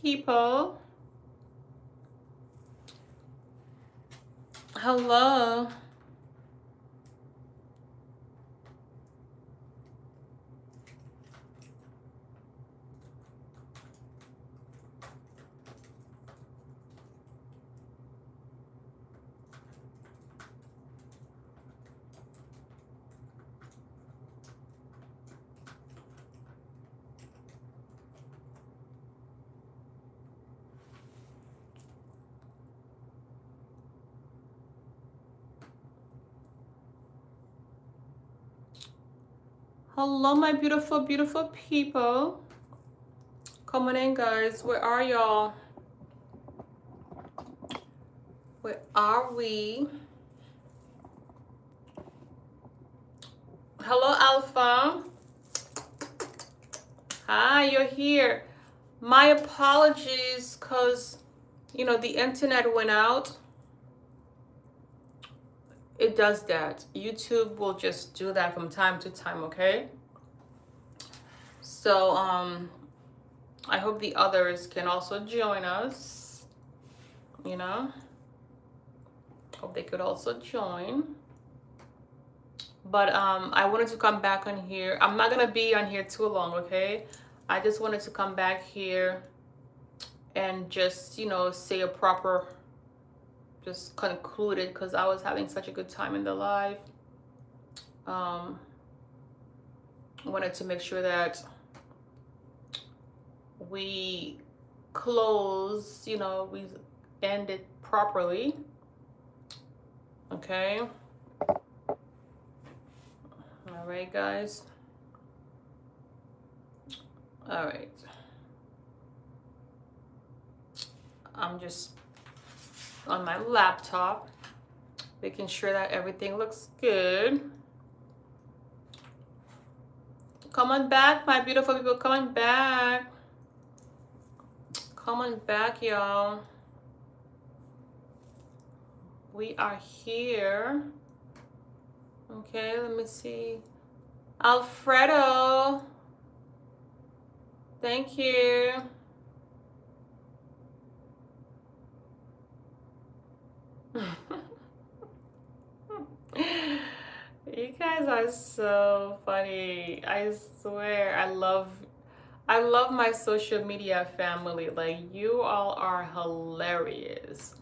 people. Hello. Hello, my beautiful, beautiful people. Come on in, guys. Where are y'all? Where are we? Hello, Alpha. Hi, you're here. My apologies, because, the internet went out. It does that. YouTube will just do that from time to time, okay? So, I hope the others can also join us, Hope they could also join. But I wanted to come back on here. I'm not gonna be on here too long, okay? I just wanted to come back here and just, say a proper, just conclude it, because I was having such a good time in the live. Wanted to make sure that we close, we end it properly. Okay. All right, guys. All right. I'm just on my laptop, making sure that everything looks good. Come on back, my beautiful people. Come on back. Come on back, y'all. We are here. Okay, let me see. Alfredo. Thank you. You guys are so funny. I swear, I love my social media family. Like, you all are hilarious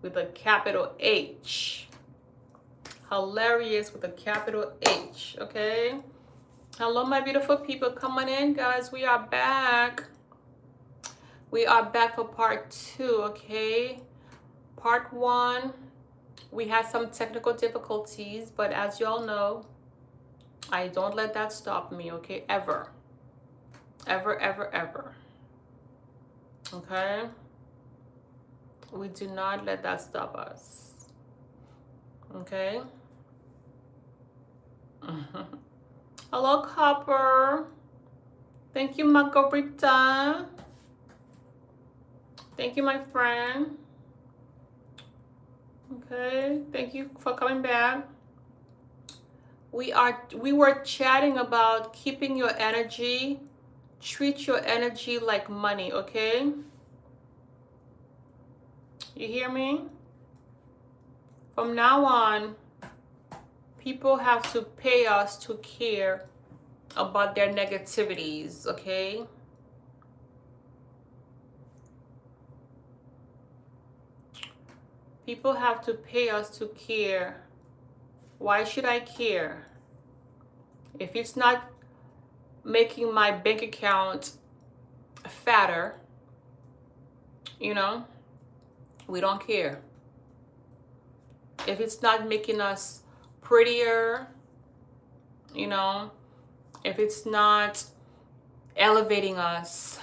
with a capital H. Hilarious with a capital H, okay? Hello, my beautiful people. Come on in, guys. We are back. We are back for part 2, okay? Part 1, we had some technical difficulties, but as y'all know, I don't let that stop me, okay? Ever. Ever, ever, ever. Okay? We do not let that stop us. Okay? Hello, Copper. Thank you, Margarita. Thank you, my friend. Okay, thank you for coming back. We were chatting about keeping your energy. Treat your energy like money, okay? You hear me? From now on, people have to pay us to care about their negativities, okay? People have to pay us to care. Why should I care? If it's not making my bank account fatter, we don't care. If it's not making us prettier, if it's not elevating us,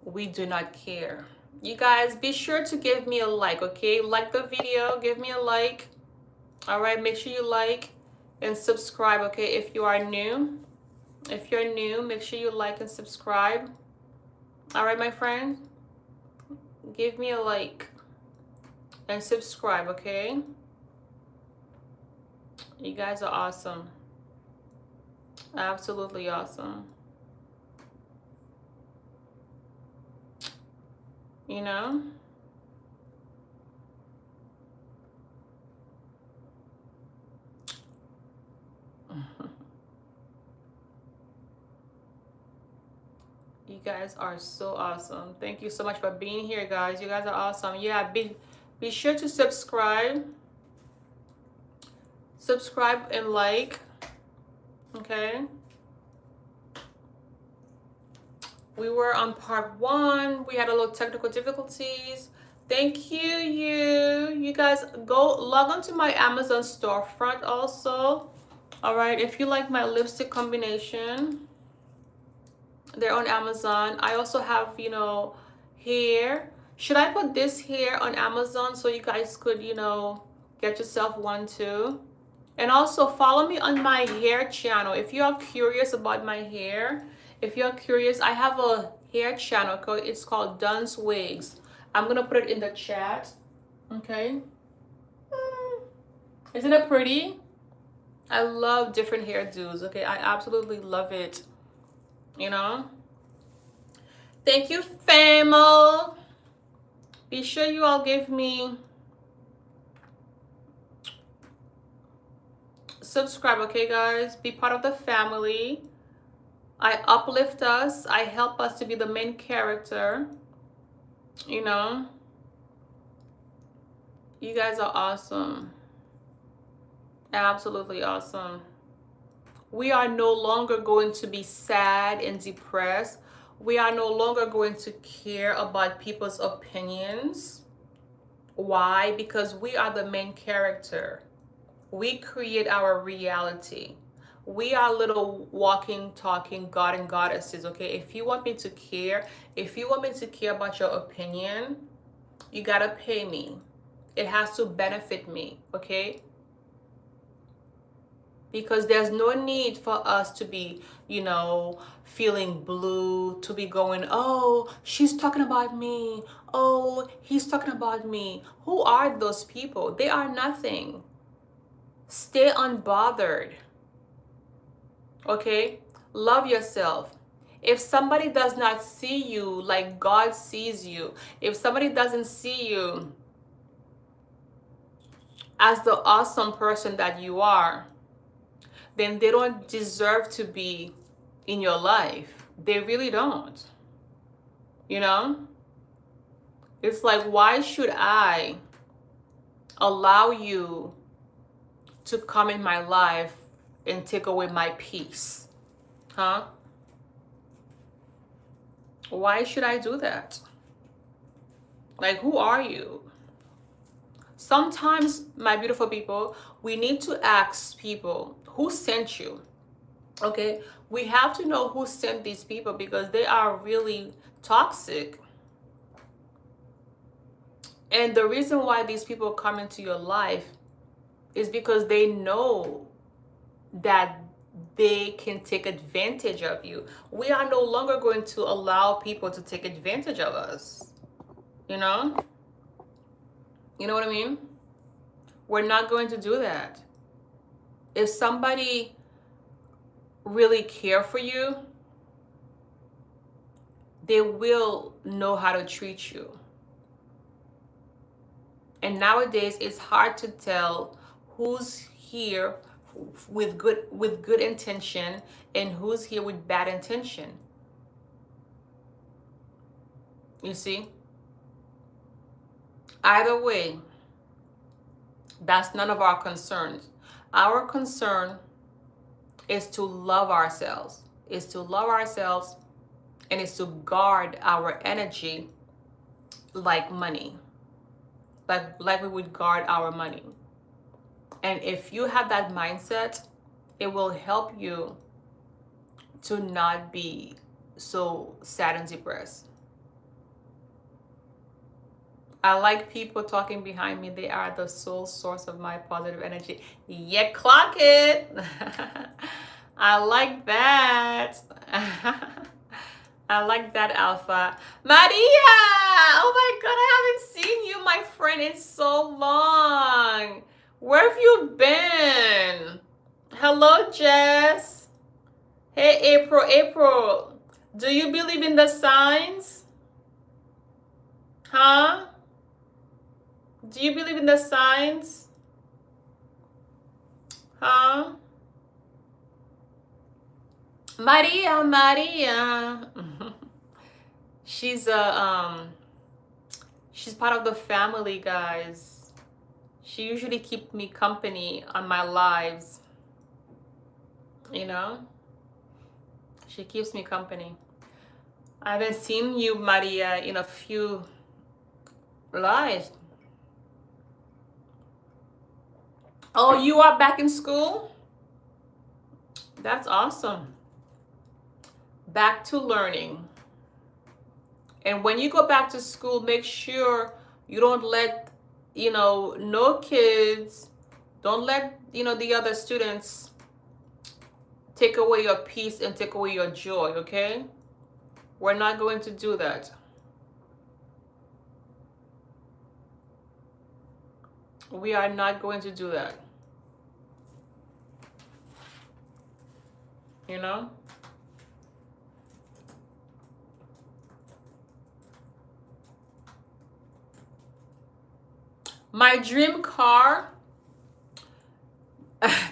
we do not care. You guys, be sure to give me a like, okay? Like the video, give me a like. All right, make sure you like and subscribe, okay? If you are new, make sure you like and subscribe. All right, my friend, give me a like and subscribe, okay? You guys are awesome. Absolutely awesome. you know? You guys are so awesome. Thank you so much for being here, guys. You guys are awesome. Yeah, be sure to subscribe and like. Okay. We were on part 1. We had a little technical difficulties. Thank you, you guys. Go log on to my Amazon storefront also. All right, if you like my lipstick combination, they're on Amazon. I also have, you know, hair. Should I put this hair on Amazon so you guys could, you know, get yourself one too? And also follow me on my hair channel. If you are curious about my hair, if you're curious, I have a hair channel. It's called Duns Wigs. I'm going to put it in the chat. Okay. Isn't it pretty? I love different hairdos. Okay. I absolutely love it. You know? Thank you, famo. Be sure you all give me subscribe, okay, guys? Be part of the family. I uplift us. I help us to be the main character. You know? You guys are awesome. Absolutely awesome. We are no longer going to be sad and depressed. We are no longer going to care about people's opinions. Why? Because we are the main character. We create our reality. We are little walking, talking God and goddesses, okay? If you want me to care, if you want me to care about your opinion, you gotta pay me. It has to benefit me, okay? Because there's no need for us to be, you know, feeling blue, to be going, oh, she's talking about me. Oh, he's talking about me. Who are those people? They are nothing. Stay unbothered. Okay? Love yourself. If somebody does not see you like God sees you, if somebody doesn't see you as the awesome person that you are, then they don't deserve to be in your life. They really don't. You know? It's like, why should I allow you to come in my life and take away my peace? Huh? Why should I do that? Like, who are you? Sometimes, my beautiful people, we need to ask people, who sent you? Okay? We have to know who sent these people because they are really toxic. And the reason why these people come into your life is because they know that they can take advantage of you. We are no longer going to allow people to take advantage of us. You know? You know what I mean? We're not going to do that. If somebody really care for you, they will know how to treat you. And nowadays it's hard to tell who's here with good intention and who's here with bad intention. You see? Either way, that's none of our concerns. Our concern is to love ourselves, and is to guard our energy like money. Like we would guard our money. And if you have that mindset, it will help you to not be so sad and depressed. I like people talking behind me. They are the sole source of my positive energy. Yeah, clock it. I like that. I like that, Alpha. Maria! Oh my God, I haven't seen you, my friend, in so long. Where have you been? Hello, Jess. Hey, April. Do you believe in the signs? Huh? Do you believe in the signs? Huh? Maria. She's a she's part of the family, guys. She usually keeps me company on my lives, you know? She keeps me company. I haven't seen you, Maria, in a few lives. Oh, you are back in school? That's awesome. Back to learning. And when you go back to school, make sure you don't let, no kids, don't let, the other students take away your peace and take away your joy, okay? We're not going to do that. We are not going to do that. You know? My dream car,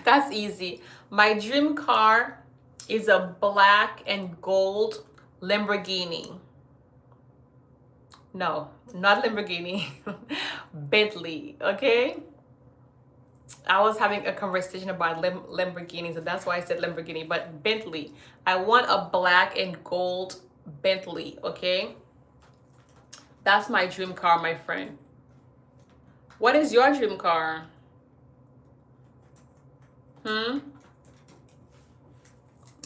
that's easy. My dream car is a black and gold Lamborghini. No, not Lamborghini. Bentley, okay? I was having a conversation about Lamborghinis, so that's why I said Lamborghini, but Bentley. I want a black and gold Bentley, okay? That's my dream car, my friend. What is your dream car?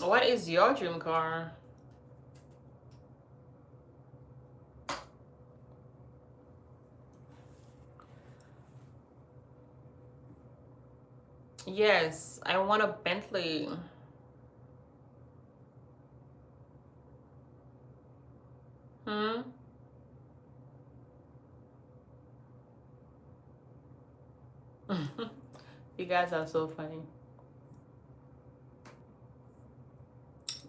What is your dream car? Yes, I want a Bentley. You guys are so funny.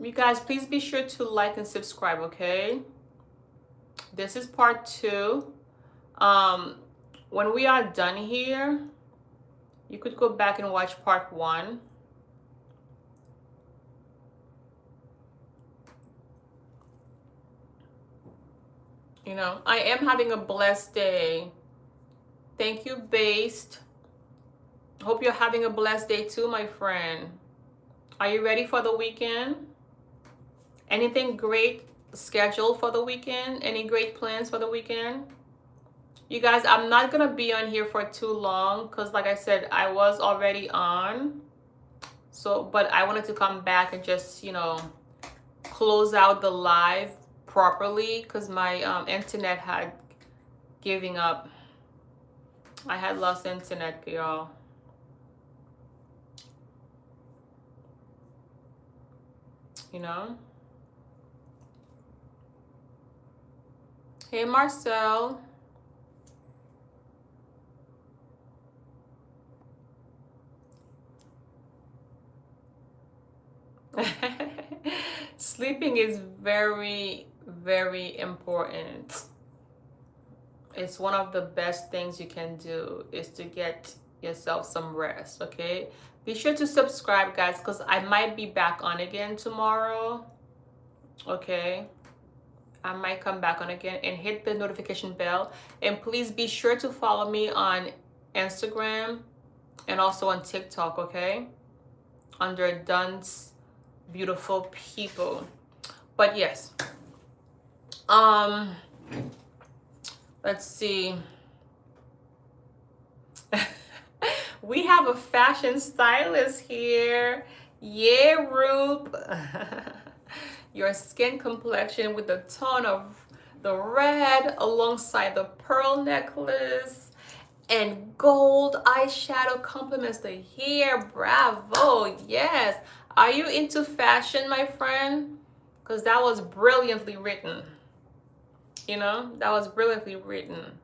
You guys, please be sure to like and subscribe, okay? This is part 2. When we are done here, you could go back and watch part 1. I am having a blessed day. Thank you, Based. Hope you're having a blessed day too, my friend. Are you ready for the weekend? Anything great scheduled for the weekend? Any great plans for the weekend? You guys, I'm not gonna be on here for too long because like I said, I was already on. So, but I wanted to come back and just, close out the live properly because my internet had giving up. I had lost internet, y'all. Hey, Marcel. Sleeping is very, very important. It's one of the best things you can do is to get yourself some rest, okay? Be sure to subscribe, guys, because I might be back on again tomorrow, okay? I might come back on again, and hit the notification bell. And please be sure to follow me on Instagram and also on TikTok, okay? Under Duns Beautiful People. But yes, let's see. We have a fashion stylist here. Yeah, Roop. Your skin complexion with the tone of the red alongside the pearl necklace and gold eyeshadow complements the hair. Bravo. Yes. Are you into fashion, my friend? Because that was brilliantly written. That was brilliantly written.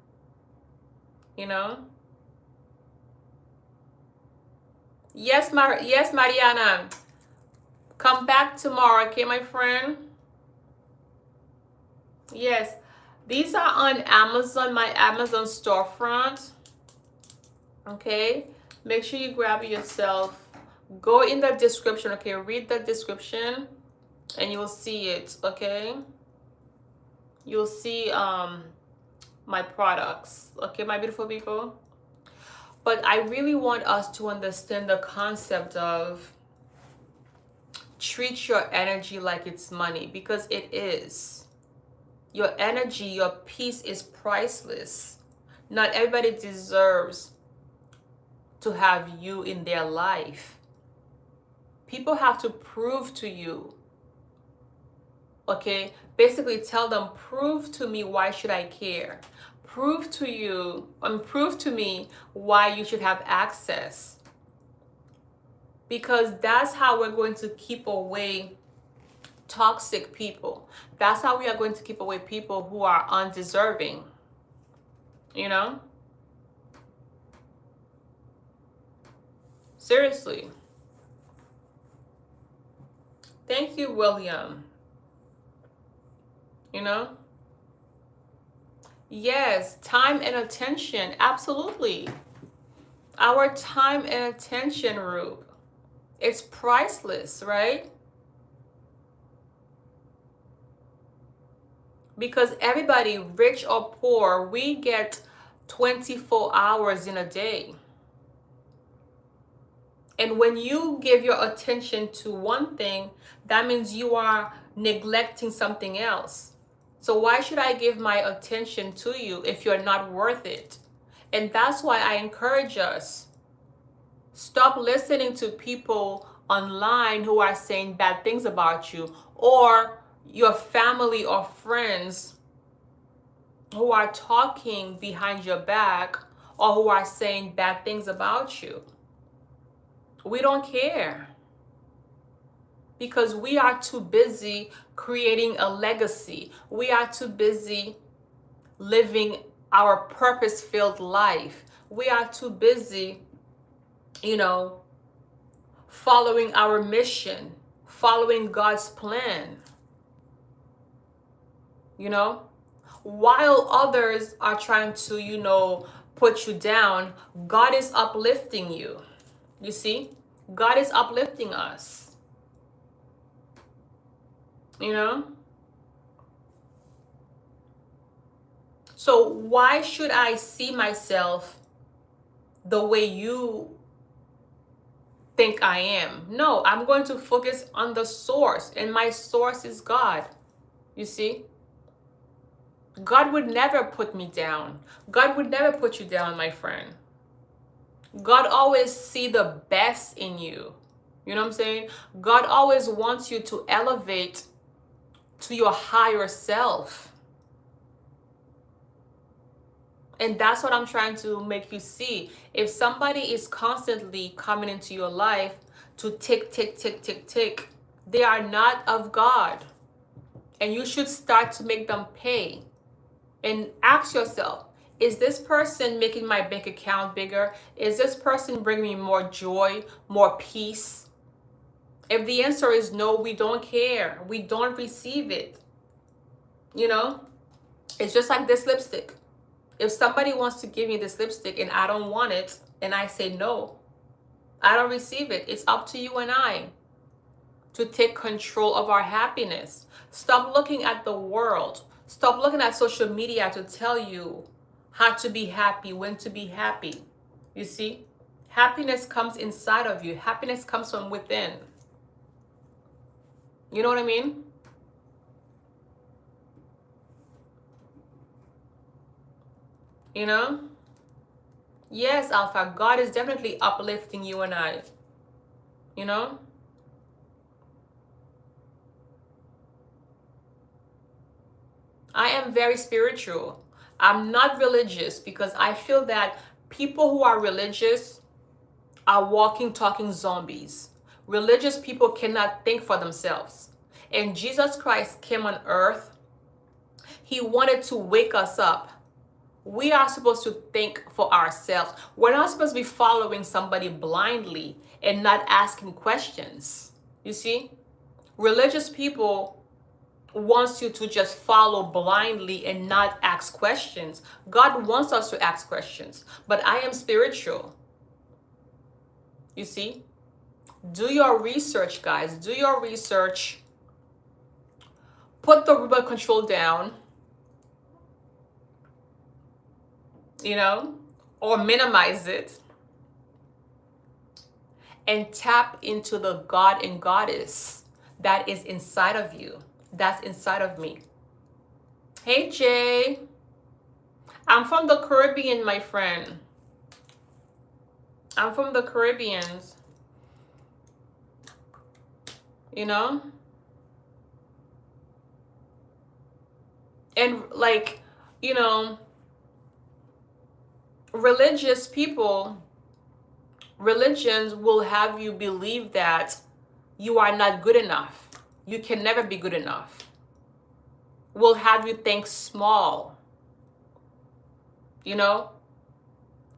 Yes, yes, Mariana. Come back tomorrow, okay, my friend? Yes. These are on Amazon, my Amazon storefront. Okay, make sure you grab it yourself. Go in the description, okay? Read the description and you'll see it, okay? You'll see my products, okay, my beautiful people? But I really want us to understand the concept of treat your energy like it's money, because it is. Your energy, your peace is priceless. Not everybody deserves to have you in their life. People have to prove to you, okay? Basically tell them, prove to me why should I care? Prove to you, prove to me why you should have access. Because that's how we're going to keep away toxic people. That's how we are going to keep away people who are undeserving, you know? Seriously. Thank you, William. You know? Yes, time and attention. Absolutely. Our time and attention, Rube. It's priceless, right? Because everybody, rich or poor, we get 24 hours in a day. And when you give your attention to one thing, that means you are neglecting something else. So why should I give my attention to you if you're not worth it? And that's why I encourage us. Stop listening to people online who are saying bad things about you, or your family or friends who are talking behind your back or who are saying bad things about you. We don't care, because we are too busy creating a legacy. We are too busy living our purpose-filled life. We are too busy, you know, following our mission, following God's plan, you know, while others are trying to, you know, put you down. God is uplifting you. You see, God is uplifting us, you know. So why should I see myself the way you think I am? No, I'm going to focus on the source, and my source is God. You see, God would never put me down. God would never put you down, my friend. God always see the best in you. You know what I'm saying? God always wants you to elevate to your higher self. And that's what I'm trying to make you see. If somebody is constantly coming into your life to tick, tick, tick, tick, tick, they are not of God. And you should start to make them pay. And ask yourself, is this person making my bank account bigger? Is this person bringing me more joy, more peace? If the answer is no, we don't care. We don't receive it. You know, it's just like this lipstick. If somebody wants to give me this lipstick and I don't want it, and I say no, I don't receive it. It's up to you and I to take control of our happiness. Stop looking at the world. Stop looking at social media to tell you how to be happy, when to be happy. You see, happiness comes inside of you. Happiness comes from within. You know what I mean? You know? Yes, Alpha, God is definitely uplifting you and I. You know? I am very spiritual. I'm not religious, because I feel that people who are religious are walking, talking zombies. Religious people cannot think for themselves. And Jesus Christ came on earth. He wanted to wake us up. We are supposed to think for ourselves. We're not supposed to be following somebody blindly and not asking questions. You see? Religious people wants you to just follow blindly and not ask questions. God wants us to ask questions. But I am spiritual. You see? Do your research, guys. Do your research. Put the remote control down, or minimize it, and tap into the God and Goddess that is inside of you, that's inside of me. Hey, Jay. I'm from the Caribbean, my friend. I'm from the Caribbean. And religious people, religions will have you believe that you are not good enough. You can never be good enough. Will have you think small.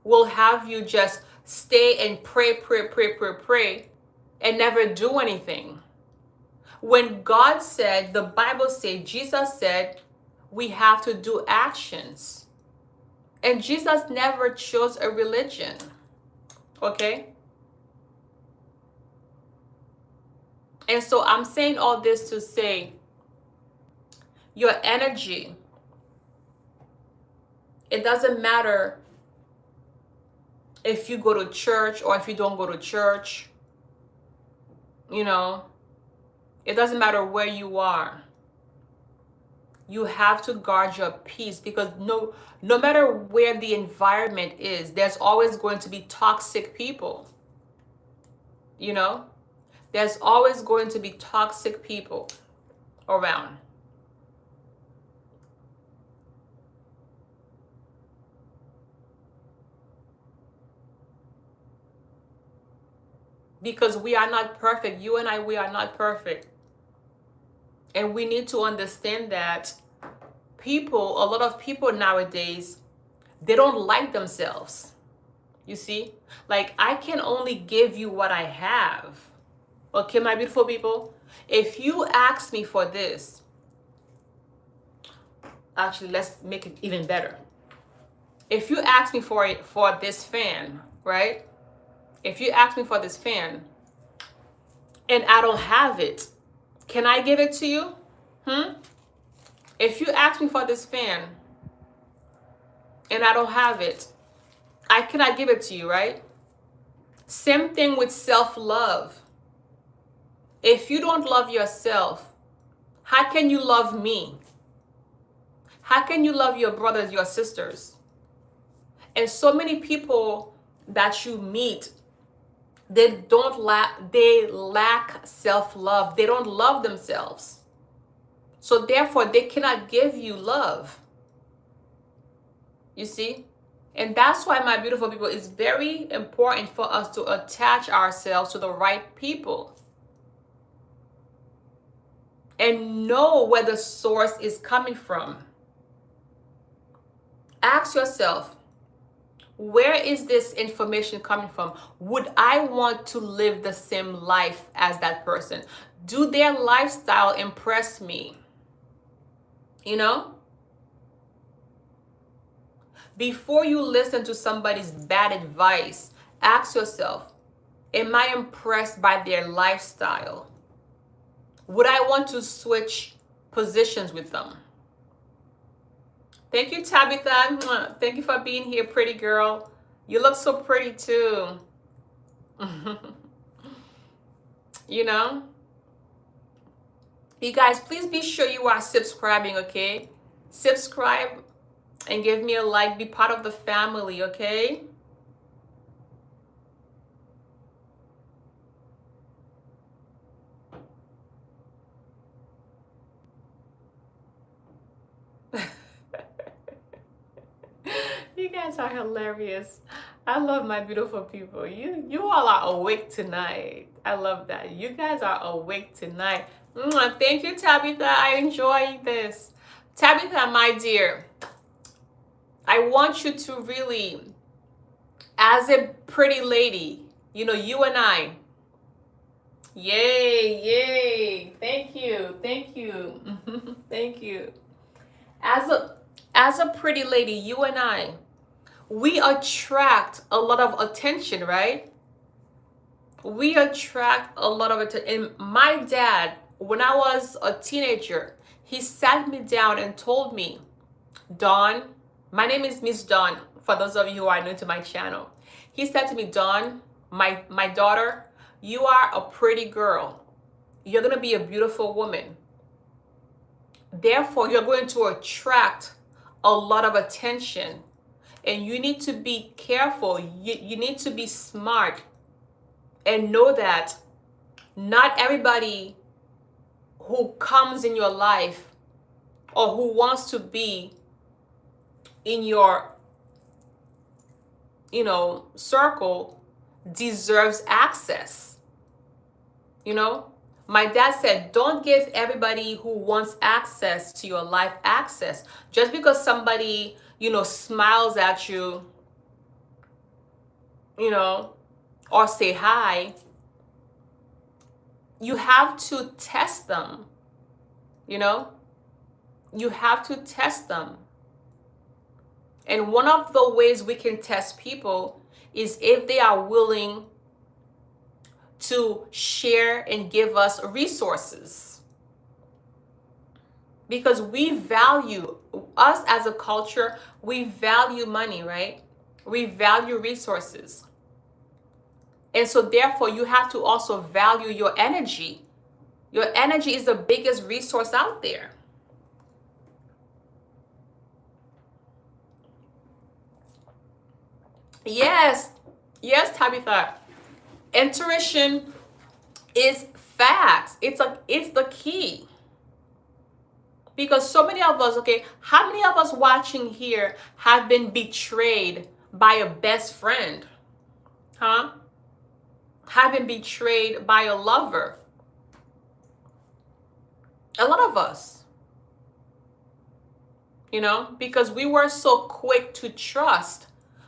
Will have you just stay and pray, and never do anything. When God said, the Bible said, Jesus said, we have to do actions. And Jesus never chose a religion. Okay? And so I'm saying all this to say, your energy, it doesn't matter if you go to church or if you don't go to church. It doesn't matter where you are. You have to guard your peace, because no matter where the environment is, there's always going to be toxic people. There's always going to be toxic people around. Because we are not perfect. You and I, we are not perfect. And we need to understand that a lot of people nowadays, they don't like themselves. You see? Like, I can only give you what I have. Okay, my beautiful people? If you ask me for this, actually, let's make it even better. If you ask me for this fan, right? If you ask me for this fan and I don't have it, can I give it to you? If you ask me for this fan and I don't have it, I cannot give it to you, right? Same thing with self-love. If you don't love yourself, how can you love me? How can you love your brothers, your sisters? And so many people that you meet, they lack self-love. They don't love themselves. So therefore, they cannot give you love. You see? And that's why, my beautiful people, it's very important for us to attach ourselves to the right people. And know where the source is coming from. Ask yourself, where is this information coming from? Would I want to live the same life as that person? Do their lifestyle impress me? Before you listen to somebody's bad advice, ask yourself, am I impressed by their lifestyle? Would I want to switch positions with them? Thank you, Tabitha. Thank you for being here, pretty girl. You look so pretty too. You guys, please be sure you are subscribing, okay? Subscribe and give me a like. Be part of the family, okay? You guys are hilarious. I love my beautiful people. You all are awake tonight. I love that. You guys are awake tonight. Thank you, Tabitha. I enjoy this. Tabitha, my dear, I want you to really, as a pretty lady, you and I, Yay, yay. Thank you. Thank you. Thank you. As a pretty lady, you and I, we attract a lot of attention, right? We attract a lot of attention. And my dad, when I was a teenager, he sat me down and told me, Dawn, my name is Miss Dawn, for those of you who are new to my channel. He said to me, Dawn, my daughter, you are a pretty girl. You're going to be a beautiful woman. Therefore, you're going to attract a lot of attention. And you need to be careful. You need to be smart and know that not everybody who comes in your life or who wants to be in your, circle deserves access. My dad said, don't give everybody who wants access to your life access. Just because somebody, smiles at you, or say hi, you have to test them. You have to test them. And one of the ways we can test people is if they are willing to share and give us resources. Because us as a culture, we value money, right? We value resources. And so therefore, you have to also value your energy. Your energy is the biggest resource out there. Yes, Tabitha. Intuition is facts. It's the key. Because so many of us, okay, how many of us watching here have been betrayed by a best friend? Huh? Have been betrayed by a lover? A lot of us. Because we were so quick to trust.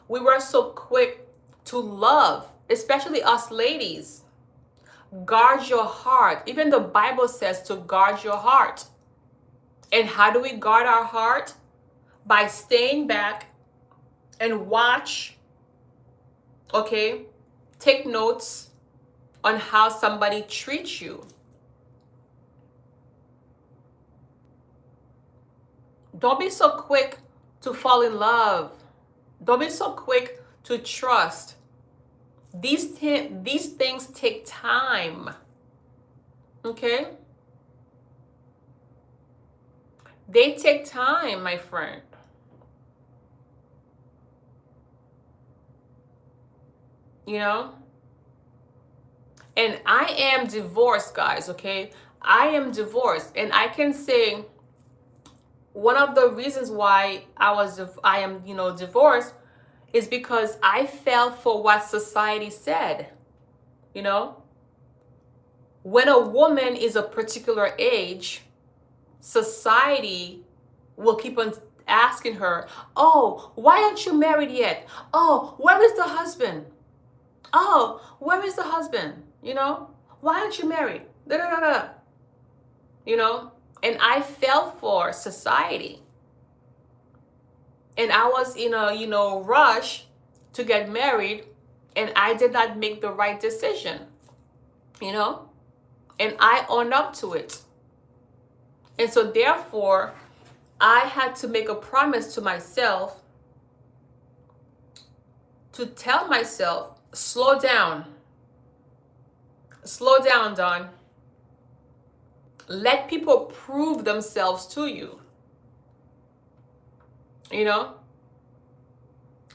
We were so quick to love, especially us ladies. Guard your heart. Even the Bible says to guard your heart. And how do we guard our heart? By staying back and watch, okay? Take notes on how somebody treats you. Don't be so quick to fall in love. Don't be so quick to trust. These things take time. Okay? They take time, my friend. And I am divorced, guys, okay? I am divorced. And I can say one of the reasons why I am divorced is because I fell for what society said. When a woman is a particular age, society will keep on asking her, oh, why aren't you married yet? Oh, where is the husband? Oh, where is the husband? Why aren't you married? Da, da, da, da. And I fell for society. And I was in a, rush to get married, and I did not make the right decision. And I own up to it. And so therefore, I had to make a promise to myself to tell myself, slow down. Slow down, Dawn. Let people prove themselves to you.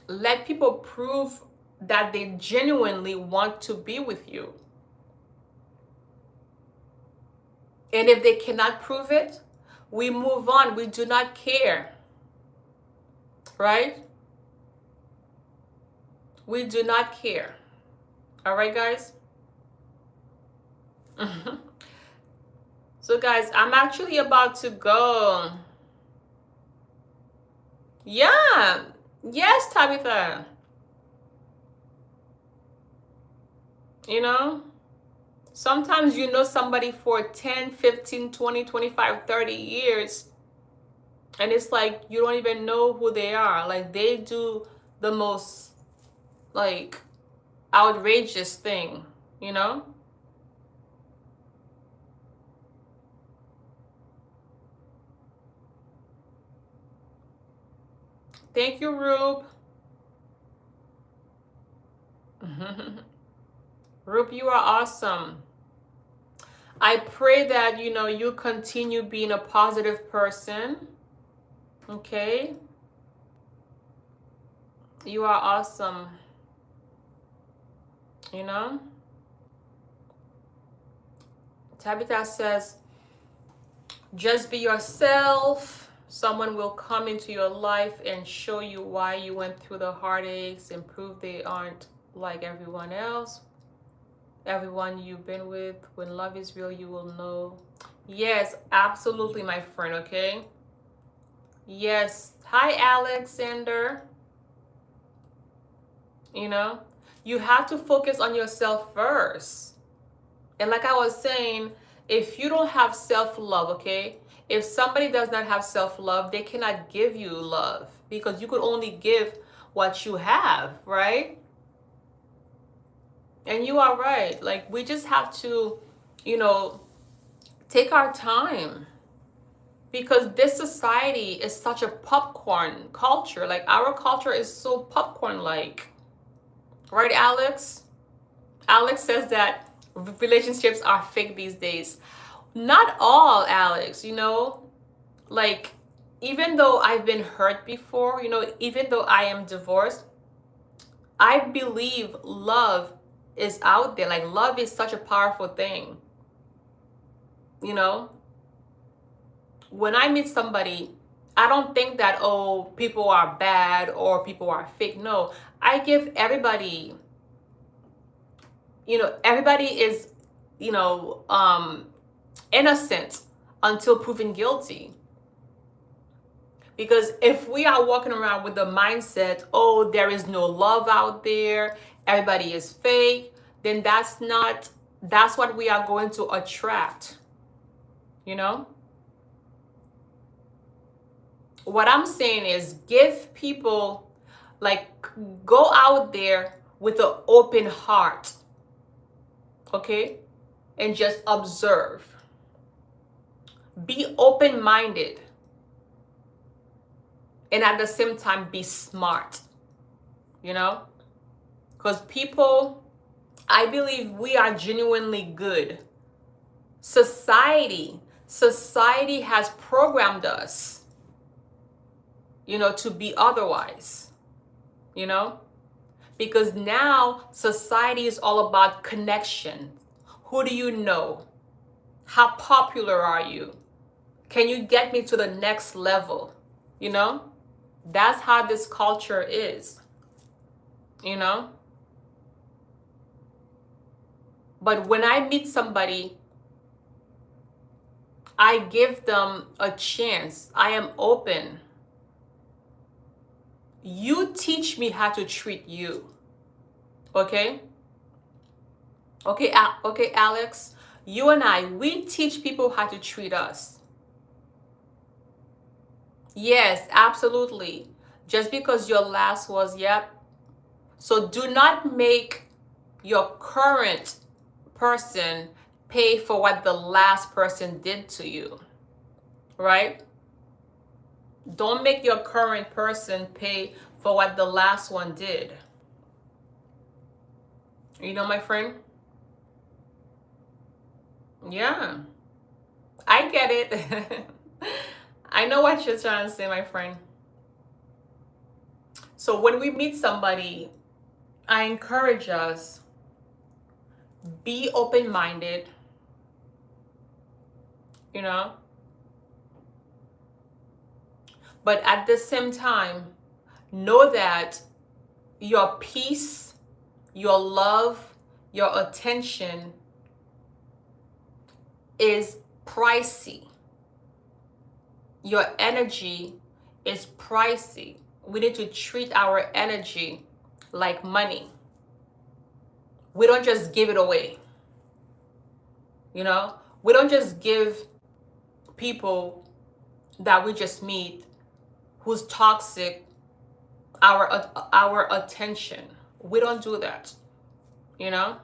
Let people prove that they genuinely want to be with you. And if they cannot prove it, we move on. We do not care. Right? We do not care. All right, guys? So, guys, I'm actually about to go. Yeah. Yes, Tabitha. Sometimes you know somebody for 10, 15, 20, 25, 30 years, and it's like you don't even know who they are. Like they do the most like outrageous thing, you know? Thank you, Rube. Rube, you are awesome. I pray that, you know, you continue being a positive person. Okay? You are awesome. You know? Tabitha says, just be yourself. Someone will come into your life and show you why you went through the heartaches and prove they aren't like everyone else. Everyone you've been with, when love is real, you will know. Yes, absolutely, my friend, okay? Yes. Hi, Alexander. You know, you have to focus on yourself first. And like I was saying, if you don't have self-love, okay? If somebody does not have self-love, they cannot give you love because you could only give what you have, right? And you are right. Like, we just have to, you know, take our time because this society is such a popcorn culture. Like, our culture is so popcorn-like. Right, Alex? Alex says that relationships are fake these days. Not all, Alex, you know? Like, even though I've been hurt before, you know, even though I am divorced, I believe love is out there. Like, love is such a powerful thing. You know, when I meet somebody, I don't think that, oh, people are bad or people are fake. No, I give everybody, you know, everybody is, you know, innocent until proven guilty. Because if we are walking around with the mindset, oh, there is no love out there, everybody is fake, then that's what we are going to attract, you know? What I'm saying is give people, like, go out there with an open heart, okay? And just observe. Be open-minded. And at the same time, be smart, you know? Because people, I believe we are genuinely good. Society has programmed us, you know, to be otherwise, you know? Because now society is all about connection. Who do you know? How popular are you? Can you get me to the next level? You know? That's how this culture is, you know? But when I meet somebody, I give them a chance. I am open. You teach me how to treat you. Okay? Okay, okay, Alex. You and I, we teach people how to treat us. Yes, absolutely. Just because your last was, yep. So do not make your current person pay for what the last person did to you, right? Don't make your current person pay for what the last one did. You know, my friend? Yeah, I get it. I know what you're trying to say, my friend. So when we meet somebody, I encourage us, be open-minded, you know, but at the same time, know that your peace, your love, your attention is pricey. Your energy is pricey. We need to treat our energy like money. We don't just give it away. You know, we don't just give people that we just meet who's toxic our attention. We don't do that, you know?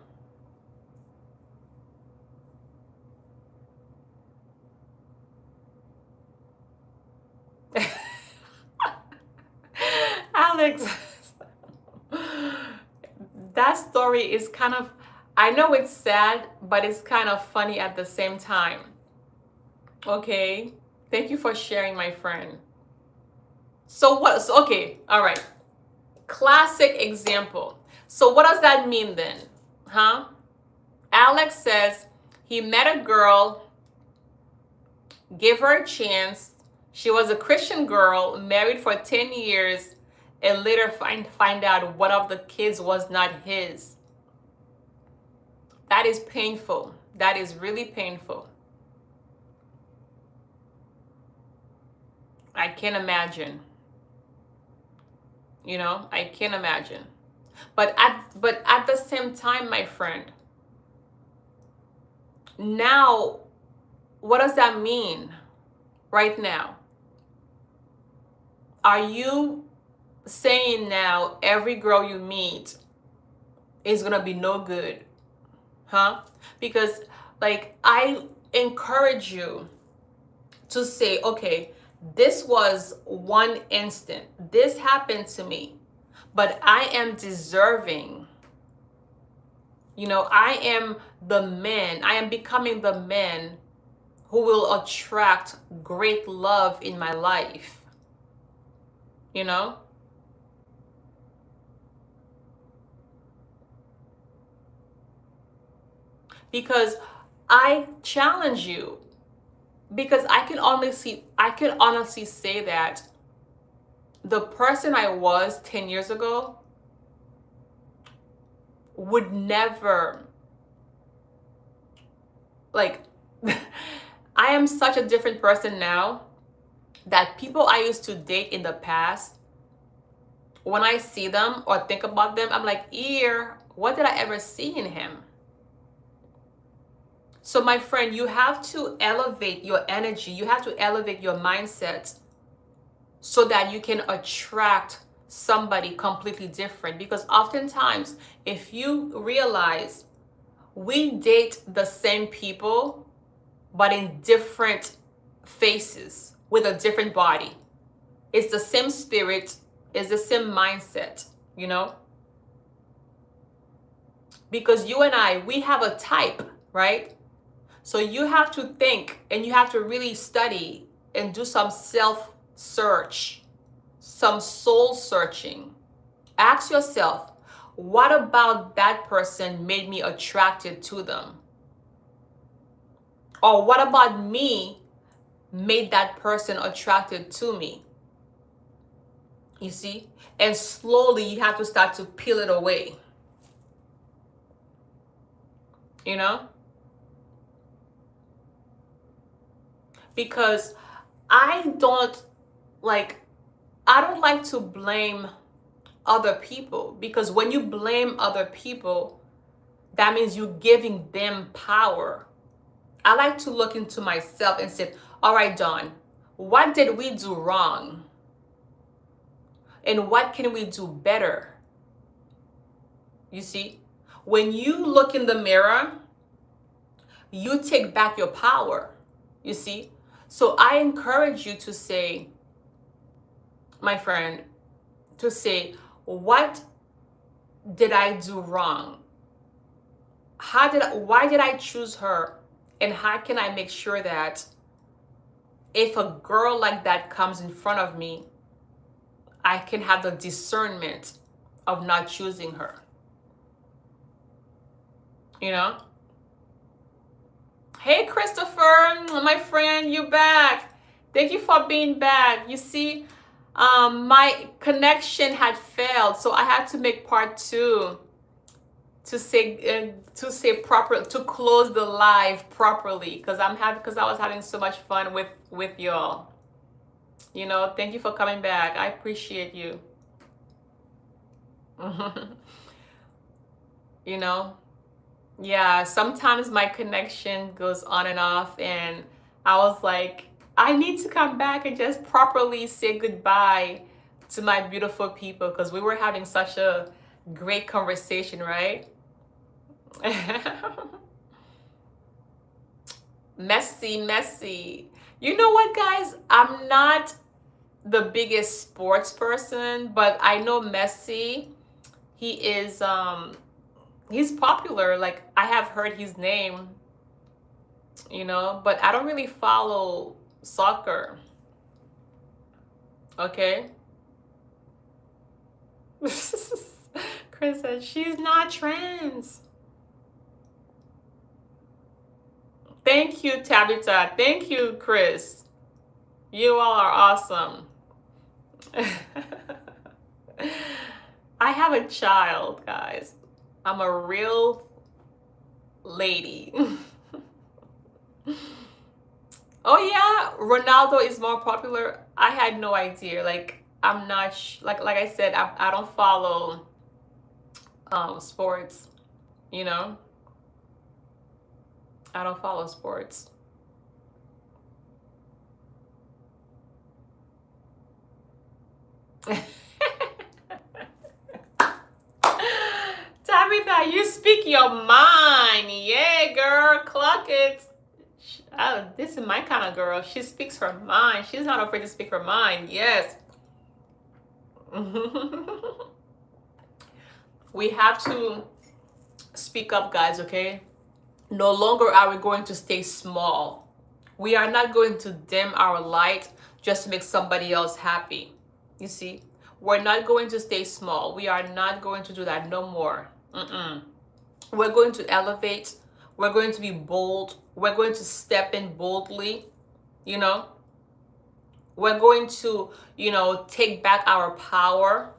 Alex, that story is kind of, I know it's sad, but it's kind of funny at the same time. Okay. Thank you for sharing, my friend. So what, so, okay, all right. Classic example. So what does that mean then? Huh? Alex says he met a girl, gave her a chance. She was a Christian girl, married for 10 years, and later find out one of the kids was not his. That is painful. That is really painful. I can't imagine. You know, I can't imagine. But at the same time, my friend, now what does that mean right now? Are you saying now every girl you meet is gonna be no good? Huh? Because like I encourage you to say, okay, this was one instant. This happened to me, but I am deserving. You know, I am the man. I am becoming the man who will attract great love in my life. You know? Because I challenge you, because I can honestly say that the person I was 10 years ago would never, like, I am such a different person now that people I used to date in the past, when I see them or think about them, I'm like, what did I ever see in him? So my friend, you have to elevate your energy. You have to elevate your mindset so that you can attract somebody completely different. Because oftentimes, if you realize, we date the same people, but in different faces with a different body. It's the same spirit, it's the same mindset, you know? Because you and I, we have a type, right? So you have to think and you have to really study and do some self search, some soul searching. Ask yourself, what about that person made me attracted to them? Or what about me made that person attracted to me? You see? And slowly you have to start to peel it away. You know? Because I don't like to blame other people, because when you blame other people, that means you're giving them power. I like to look into myself and say, all right, Dawn, what did we do wrong? And what can we do better? You see, when you look in the mirror, you take back your power. You see? So I encourage you to say, my friend, to say, what did I do wrong? Why did I choose her? And how can I make sure that if a girl like that comes in front of me, I can have the discernment of not choosing her? You know? Hey, Christopher, my friend, you back. Thank you for being back. You see, my connection had failed, so I had to make part 2 to say proper, to close the live properly, because I was having so much fun with y'all. You know, thank you for coming back. I appreciate you. You know, Yeah, sometimes my connection goes on and off, and I was like, I need to come back and just properly say goodbye to my beautiful people because we were having such a great conversation, right? Messy, messy. You know what, guys? I'm not the biggest sports person, but I know Messi. He is he's popular. Like I have heard his name, but I don't really follow soccer. Okay. Chris said she's not trans. Thank you, Tabitha. Thank you, Chris. You all are awesome. I have a child, guys. I'm a real lady. Oh yeah, Ronaldo is more popular. I had no idea. Like I'm not like I said, I don't follow sports. You know, I don't follow sports. Tabitha, you speak your mind. Yeah, girl, clock it. Oh, this is my kind of girl. She speaks her mind. She's not afraid to speak her mind. Yes. We have to speak up, guys, okay? No longer are we going to stay small. We are not going to dim our light just to make somebody else happy. You see? We're not going to stay small. We are not going to do that no more. We're going to elevate. We're going to be bold. We're going to step in boldly. You know? We're going to, take back our power.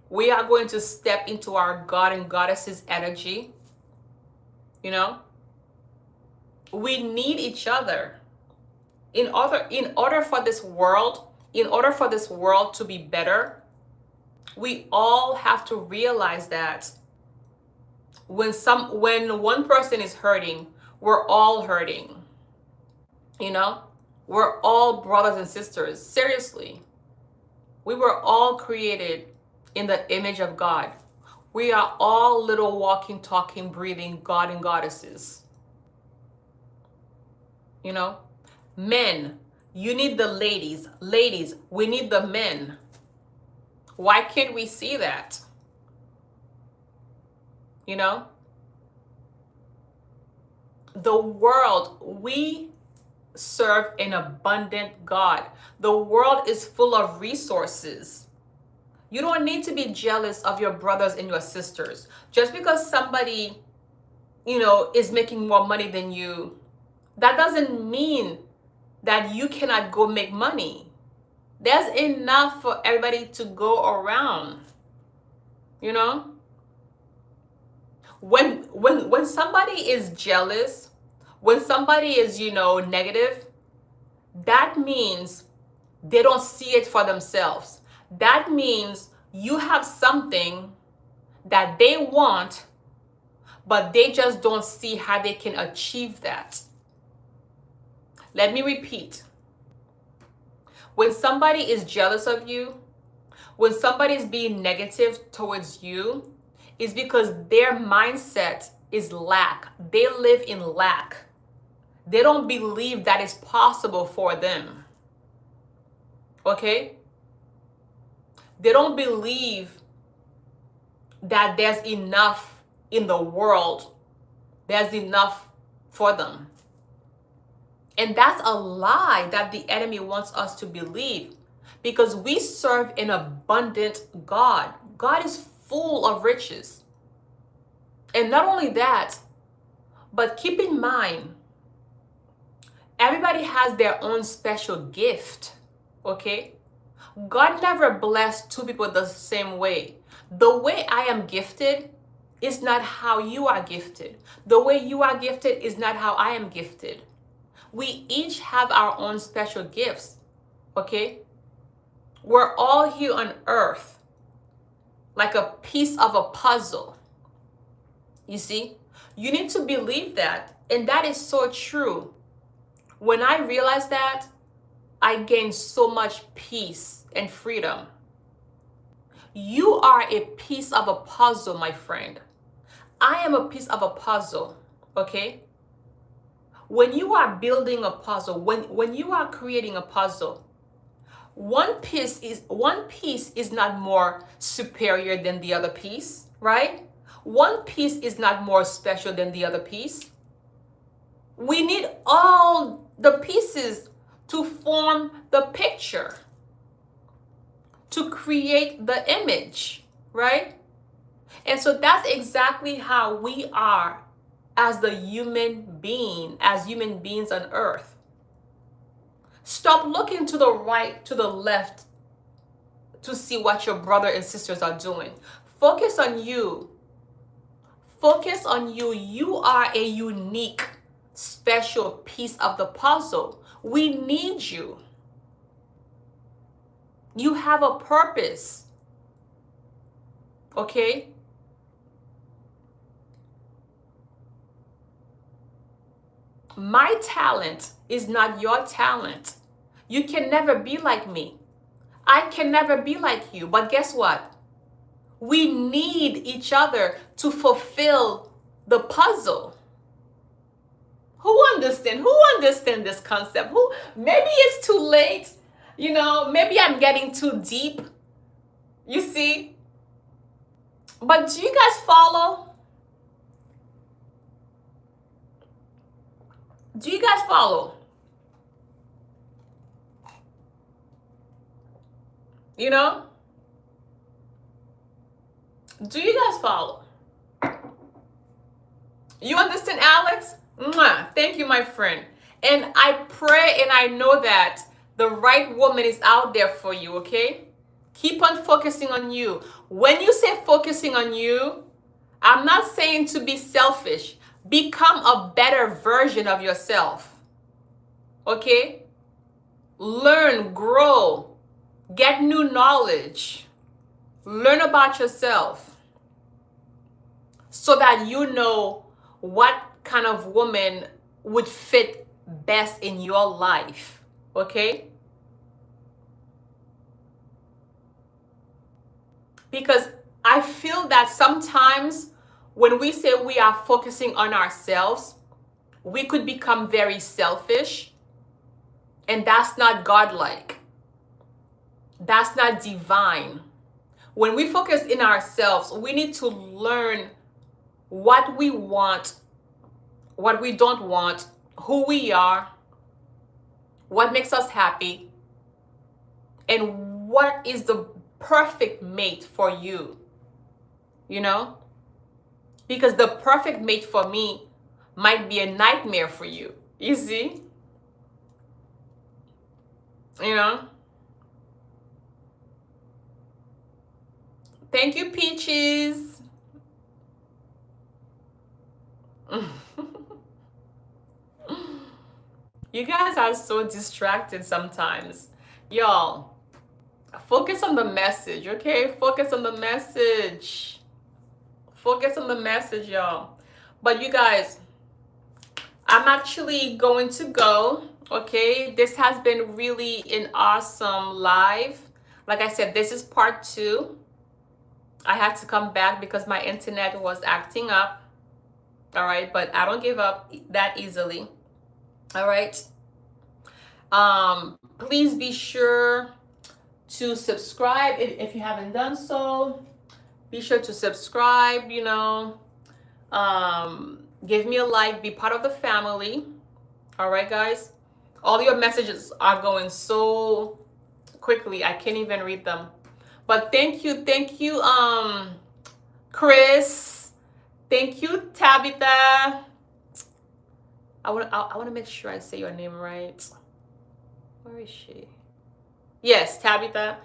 We are going to step into our God and Goddesses energy. You know? We need each other. In order for this world to be better, we all have to realize that when one person is hurting, we're all hurting. We're all brothers and sisters. Seriously. We were all created in the image of God. We are all little walking, talking, breathing God and Goddesses. Men, you need the ladies. Ladies, we need the men. Why can't we see that? The world, we serve an abundant God. The world is full of resources. You don't need to be jealous of your brothers and your sisters. Just because somebody, is making more money than you, that doesn't mean that you cannot go make money. There's enough for everybody to go around. When somebody is jealous, when somebody is, negative, that means they don't see it for themselves. That means you have something that they want, but they just don't see how they can achieve that. Let me repeat. When somebody is jealous of you, when somebody is being negative towards you, it's because their mindset is lack. They live in lack. They don't believe that is possible for them. Okay? They don't believe that there's enough in the world. There's enough for them. And that's a lie that the enemy wants us to believe, because we serve an abundant God. God is full of riches. And not only that, but keep in mind, everybody has their own special gift, okay? God never blessed two people the same way. The way I am gifted is not how you are gifted. The way you are gifted is not how I am gifted. We each have our own special gifts, okay? We're all here on earth like a piece of a puzzle. You see? You need to believe that. And that is so true. When I realized that, I gained so much peace and freedom. You are a piece of a puzzle, my friend. I am a piece of a puzzle, okay? When you are building a puzzle, when you are creating a puzzle, one piece is not more superior than the other piece, right? One piece is not more special than the other piece. We need all the pieces to form the picture, to create the image, right? And so that's exactly how we are as human beings on earth. Stop looking to the right, to the left to see what your brother and sisters are doing. Focus on you. Focus on you. You are a unique, special piece of the puzzle. We need you. You have a purpose. Okay? My talent is not your talent. You can never be like me. I can never be like you. But guess what? We need each other to fulfill the puzzle. Who understand this concept? Maybe it's too late. Maybe I'm getting too deep. You see? But do you guys follow? Do you guys follow? Do you guys follow? You understand, Alex? Mwah. Thank you, my friend. And I pray and I know that the right woman is out there for you, okay? Keep on focusing on you. When you say focusing on you, I'm not saying to be selfish. Become a better version of yourself, okay? Learn, grow, get new knowledge. Learn about yourself so that you know what kind of woman would fit best in your life, okay? Because I feel that sometimes when we say we are focusing on ourselves, we could become very selfish, and that's not godlike. That's not divine. When we focus in ourselves, we need to learn what we want, what we don't want, who we are, what makes us happy, and what is the perfect mate for you, Because the perfect mate for me might be a nightmare for you. You see? Thank you, Peaches. You guys are so distracted sometimes. Y'all, focus on the message, okay? Focus on the message. Focus on the message, y'all. But you guys, I'm actually going to go, okay? This has been really an awesome live. Like I said, this is part 2. I had to come back because my internet was acting up. All right, but I don't give up that easily. All right. Please be sure to subscribe if you haven't done so. Be sure to subscribe, give me a like, be part of the family. All right, guys. All your messages are going so quickly, I can't even read them. But thank you, Chris. Thank you, Tabitha. I want to make sure I say your name right. Where is she? Yes, Tabitha.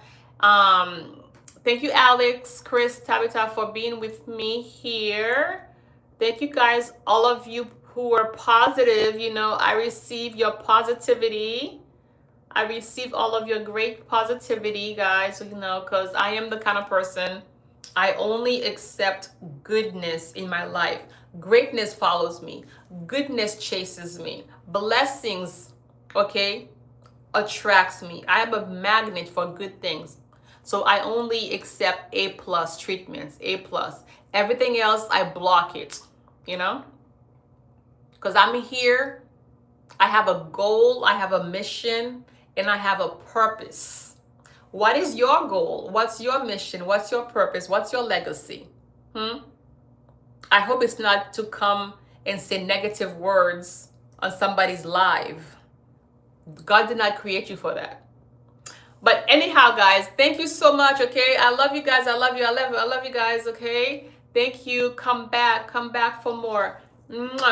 Thank you, Alex, Chris, Tabitha, for being with me here. Thank you, guys, all of you who are positive. I receive your positivity. I receive all of your great positivity, guys, because I am the kind of person, I only accept goodness in my life. Greatness follows me. Goodness chases me. Blessings, okay, attracts me. I am a magnet for good things. So I only accept A plus treatments, A plus. Everything else, I block it, you know? Because I'm here, I have a goal, I have a mission, and I have a purpose. What is your goal? What's your mission? What's your purpose? What's your legacy? I hope it's not to come and say negative words on somebody's live. God did not create you for that. But anyhow, guys, thank you so much, okay? I love you guys. I love you. I love you. I love you guys, okay? Thank you. Come back. Come back for more. Mwah.